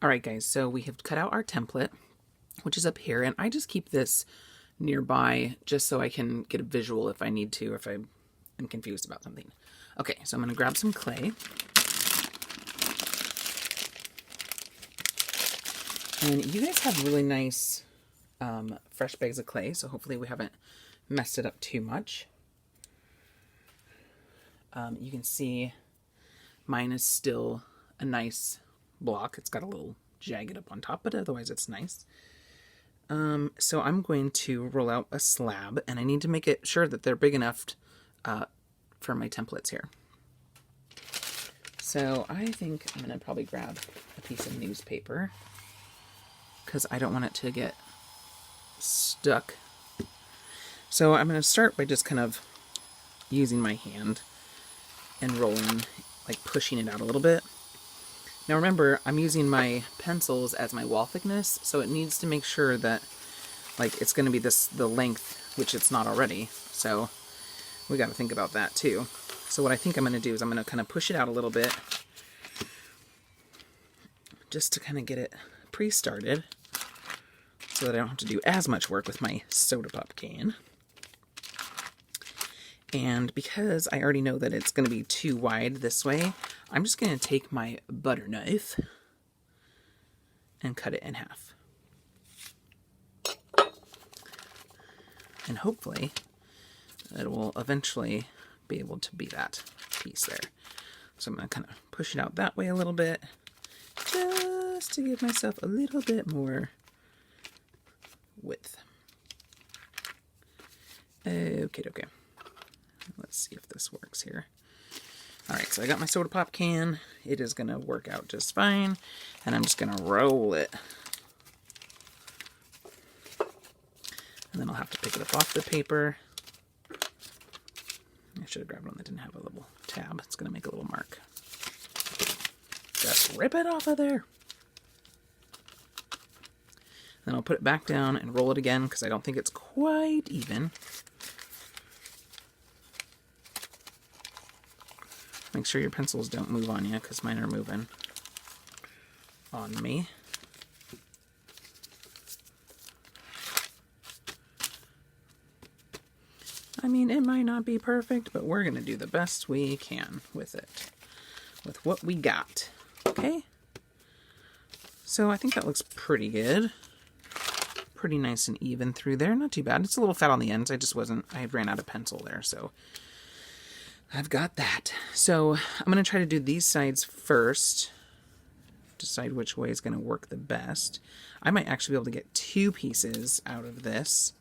All right, guys, so we have cut out our template, which is up here, and I just keep this nearby just so I can get a visual if I need to, if I am confused about something. Okay, so I'm going to grab some clay. And you guys have really nice fresh bags of clay, so hopefully we haven't messed it up too much. You can see mine is still a nice block. It's got a little jagged up on top, but otherwise it's nice. So I'm going to roll out a slab, and I need to make it sure that they're big enough for my templates here. So I think I'm going to probably grab a piece of newspaper because I don't want it to get stuck. So I'm going to start by just kind of using my hand and rolling, like pushing it out a little bit. Now remember, I'm using my pencils as my wall thickness, so it needs to make sure that like it's going to be the length, which it's not already. So we got to think about that too. So what I think I'm going to do is I'm going to kind of push it out a little bit just to kind of get it pre-started so that I don't have to do as much work with my soda pop can. And because I already know that it's going to be too wide this way, I'm just going to take my butter knife and cut it in half. And hopefully it will eventually be able to be that piece there. So I'm going to kind of push it out that way a little bit, just to give myself a little bit more width. Okay. Let's see if this works here. Alright, so I got my soda pop can. It is going to work out just fine. And I'm just going to roll it. And then I'll have to pick it up off the paper. I should have grabbed one that didn't have a little tab. It's going to make a little mark. Just rip it off of there. Then I'll put it back down and roll it again because I don't think it's quite even. Make sure your pencils don't move on you because mine are moving on me. I mean, it might not be perfect, but we're going to do the best we can with it, with what we got. Okay? So I think that looks pretty good. Pretty nice and even through there. Not too bad. It's a little fat on the ends. I ran out of pencil there, so I've got that. So I'm going to try to do these sides first. Decide which way is going to work the best. I might actually be able to get two pieces out of this.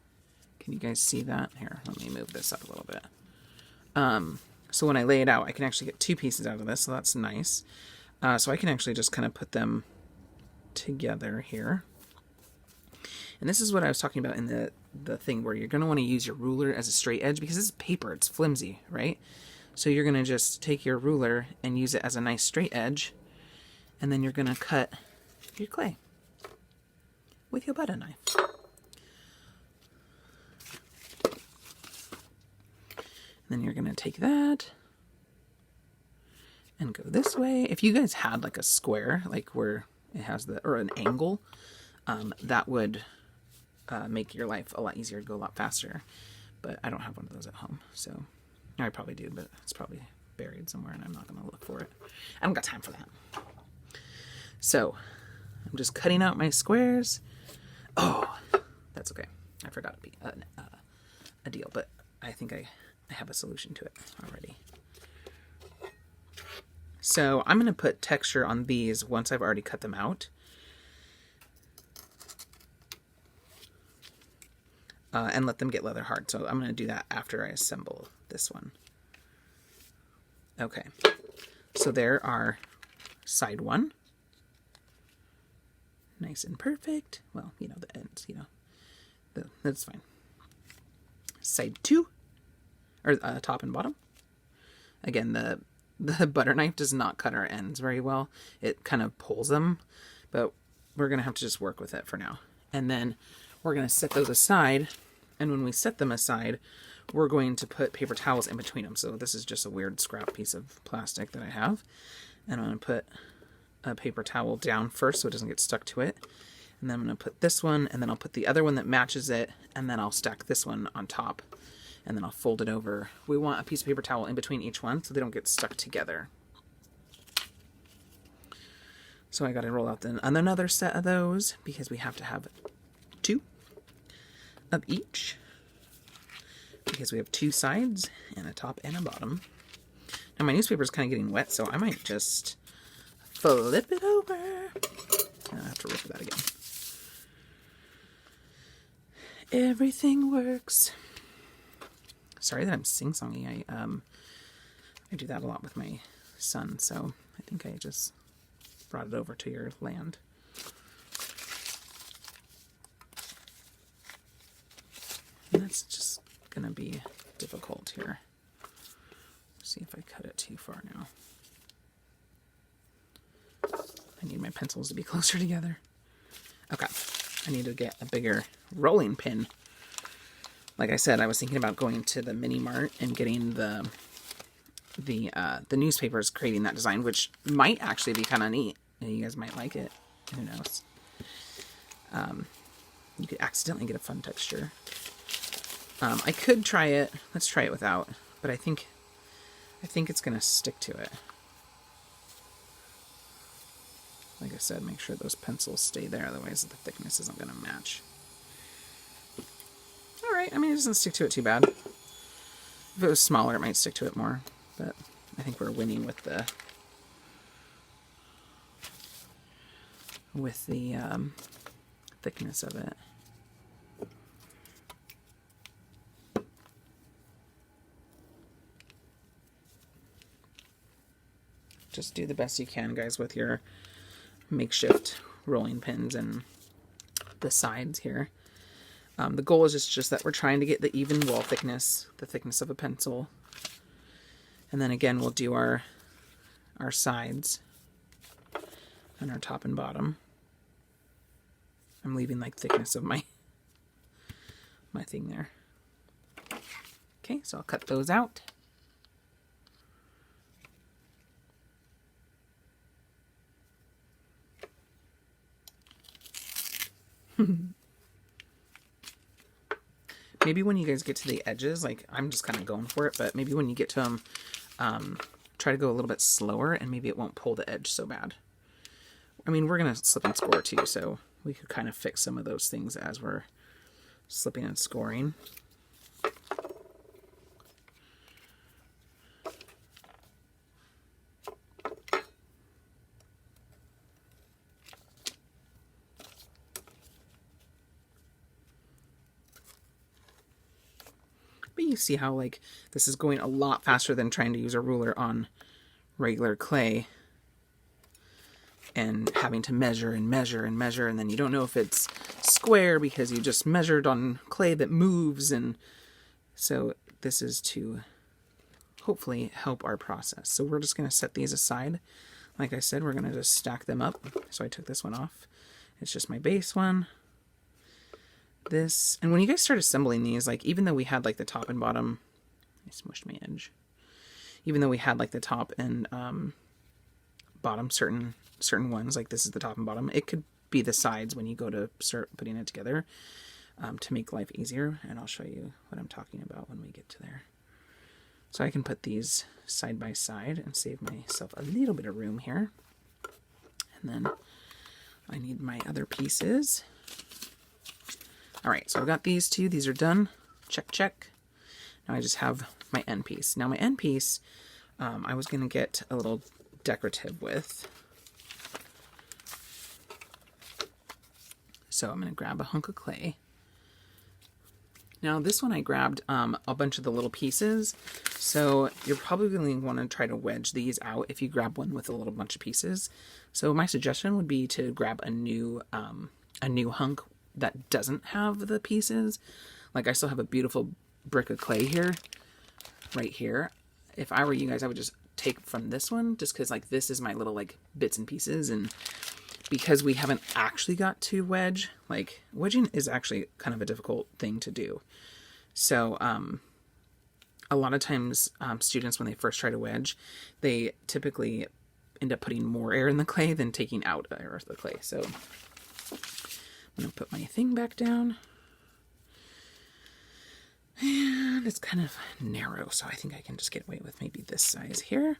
Can you guys see that? Here, let me move this up a little bit. So when I lay it out, I can actually get two pieces out of this, so that's nice. So I can actually just kind of put them together here. And this is what I was talking about in the thing where you're going to want to use your ruler as a straight edge because this is paper, it's flimsy, right? So you're going to just take your ruler and use it as a nice straight edge, and then you're going to cut your clay with your butter knife. Then you're going to take that and go this way. If you guys had like a square, like where it has or an angle, that would make your life a lot easier, go a lot faster. But I don't have one of those at home, so I probably do, but it's probably buried somewhere and I'm not going to look for it. I don't got time for that. So I'm just cutting out my squares. Oh, that's okay. I forgot to be a deal, but I think I have a solution to it already. So I'm going to put texture on these once I've already cut them out. And let them get leather hard. So I'm going to do that after I assemble this one. Okay. So there are side one. Nice and perfect. Well, you know, the ends, you know. That's fine. Side two. Or top and bottom. Again, the butter knife does not cut our ends very well. It kind of pulls them, but we're going to have to just work with it for now. And then we're going to set those aside, and when we set them aside, we're going to put paper towels in between them. So this is just a weird scrap piece of plastic that I have, and I'm going to put a paper towel down first so it doesn't get stuck to it. And then I'm going to put this one, and then I'll put the other one that matches it, and then I'll stack this one on top, and then I'll fold it over. We want a piece of paper towel in between each one so they don't get stuck together. So I got to roll out another set of those because we have to have 2 of each, because we have 2 sides and a top and a bottom. Now my newspaper is kind of getting wet, so I might just flip it over. I have to rip that again. Everything works. Sorry that I'm sing-songy. I do that a lot with my son, so I think I just brought it over to your land. And that's just gonna be difficult here. Let's see if I cut it too far now. I need my pencils to be closer together. Okay, I need to get a bigger rolling pin. Like I said, I was thinking about going to the mini mart and getting the newspapers, creating that design, which might actually be kind of neat. You guys might like it. Who knows? You could accidentally get a fun texture. I could try it. Let's try it without. But I think it's gonna stick to it. Like I said, make sure those pencils stay there, otherwise the thickness isn't gonna match. All right. I mean, it doesn't stick to it too bad. If it was smaller, it might stick to it more. But I think we're winning with the thickness of it. Just do the best you can, guys, with your makeshift rolling pins and the sides here. The goal is just that we're trying to get the even wall thickness, the thickness of a pencil. And then again, we'll do our sides and our top and bottom. I'm leaving like thickness of my thing there. Okay, so I'll cut those out. Maybe when you guys get to the edges, like I'm just kind of going for it, but maybe when you get to them, try to go a little bit slower and maybe it won't pull the edge so bad. I mean, we're going to slip and score too, so we could kind of fix some of those things as we're slipping and scoring. But you see how like this is going a lot faster than trying to use a ruler on regular clay and having to measure and measure and measure, and then you don't know if it's square because you just measured on clay that moves. And so this is to hopefully help our process. So we're just going to set these aside. Like I said, we're going to just stack them up. So I took this one off. It's just my base one. This, and when you guys start assembling these, like even though we had like the top and bottom, I smushed my edge. Even though we had like the top and bottom, certain ones, like this is the top and bottom, it could be the sides when you go to start putting it together to make life easier. And I'll show you what I'm talking about when we get to there. So I can put these side by side and save myself a little bit of room here. And then I need my other pieces. All right, so I've got these two. These are done. Check, check. Now I just have my end piece. Now my end piece, I was going to get a little decorative with. So I'm going to grab a hunk of clay. Now this one I grabbed a bunch of the little pieces. So you're probably going to want to try to wedge these out if you grab one with a little bunch of pieces. So my suggestion would be to grab a new hunk that doesn't have the pieces. Like I still have a beautiful brick of clay here, right here. If I were you guys, I would just take from this one, just because like this is my little like bits and pieces. And because we haven't actually got to wedge, like wedging is actually kind of a difficult thing to do. So a lot of times students, when they first try to wedge, they typically end up putting more air in the clay than taking out air of the clay. So I'm going to put my thing back down. And it's kind of narrow, so I think I can just get away with maybe this size here.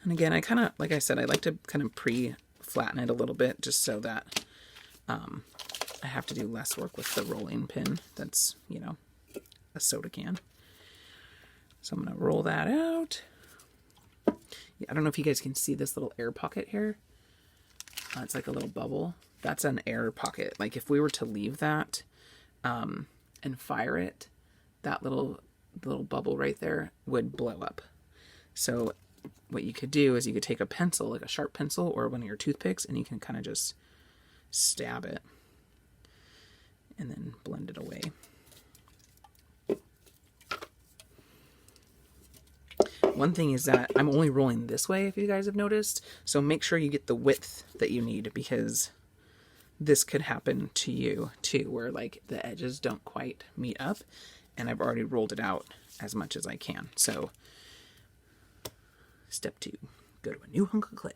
And again, I kind of, like I said, I like to kind of pre-flatten it a little bit just so that I have to do less work with the rolling pin that's, you know, a soda can. So I'm going to roll that out. Yeah, I don't know if you guys can see this little air pocket here. It's like a little bubble. That's an air pocket. Like if we were to leave that and fire it, that little bubble right there would blow up. So what you could do is you could take a pencil, like a sharp pencil or one of your toothpicks, and you can kind of just stab it and then blend it away. One thing is that I'm only rolling this way, if you guys have noticed, so make sure you get the width that you need, because this could happen to you too, where like the edges don't quite meet up, and I've already rolled it out as much as I can. So step 2, go to a new hunk of clay.